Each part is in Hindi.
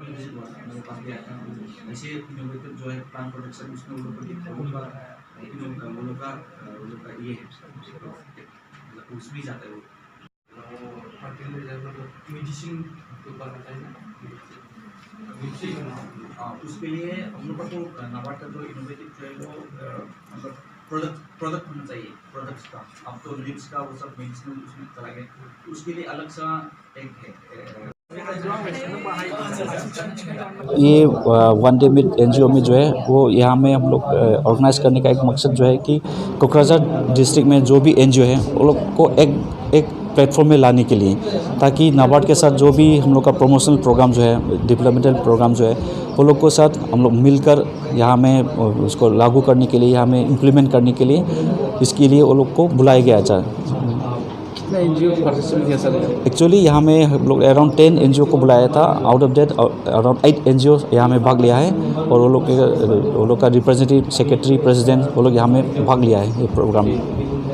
भी विजिट हुआ था, मेरे पास भी आया था। ऐसे इनोवेटिव जो है प्लांट प्रोडक्शन उसमें वो लोग को वो लोग का ये है मतलब उसमें जाता है वो फर्टिलाइजर मतलब मेडिसिन के ऊपर आता है ना। हाँ, उसके लिए हम लोग का तो नाबार्ड का जो इनोवेटिव जो है वो मतलब प्रोडक्ट होना चाहिए, प्रोडक्ट्स का। अब तो लिप्स का वो सब मेडिसिन उसमें चला गया, उसके लिए अलग सा एक है। ये वन डे मीट एनजीओ में जो है वो यहाँ में हम लोग ऑर्गेनाइज करने का एक मकसद जो है कि कोकराझार डिस्ट्रिक्ट में जो भी एनजीओ है वो लोग को एक प्लेटफॉर्म में लाने के लिए, ताकि नाबार्ड के साथ जो भी हम लोग का प्रमोशनल प्रोग्राम जो है, डेवलपमेंटल प्रोग्राम जो है, वो लोग को साथ हम लोग मिलकर यहाँ में उसको लागू करने के लिए, यहाँ में इम्प्लीमेंट करने के लिए, इसके लिए वो लोग को बुलाया गया था। एनजीओ पार्टिसिपेट किया सर? एक्चुअली यहाँ में हम लोग अराउंड 10 एनजीओ को बुलाया था। Out of that around 8 NGO यहाँ में भाग लिया है, और वो लोग का रिप्रेजेंटेटिव, सेक्रेटरी, प्रेसिडेंट वो लोग यहाँ में भाग लिया है ये प्रोग्राम में।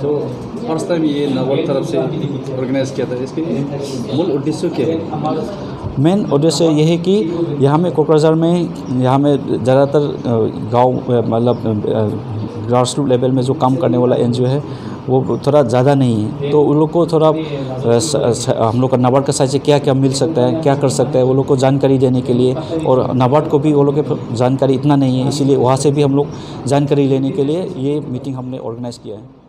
तो फर्स्ट टाइम ये नाबार्ड तरफ से ऑर्गेनाइज किया था, इसके मूल उद्देश्य क्या है? मेन उद्देश्य ये है कि यहाँ में कोकराझार में यहाँ में ज़्यादातर गांव मतलब ग्रास रूट लेवल में जो काम करने वाला एनजीओ है वो थोड़ा ज़्यादा नहीं है, तो उन लोग को थोड़ा हम लोग का नाबार्ड का साइड से क्या क्या मिल सकता है, क्या कर सकता है, वो लोग को जानकारी देने के लिए। और नाबार्ड को भी वो लोग के जानकारी इतना नहीं है, इसीलिए वहाँ से भी हम लोग जानकारी लेने के लिए ये मीटिंग हमने ऑर्गेनाइज़ किया है।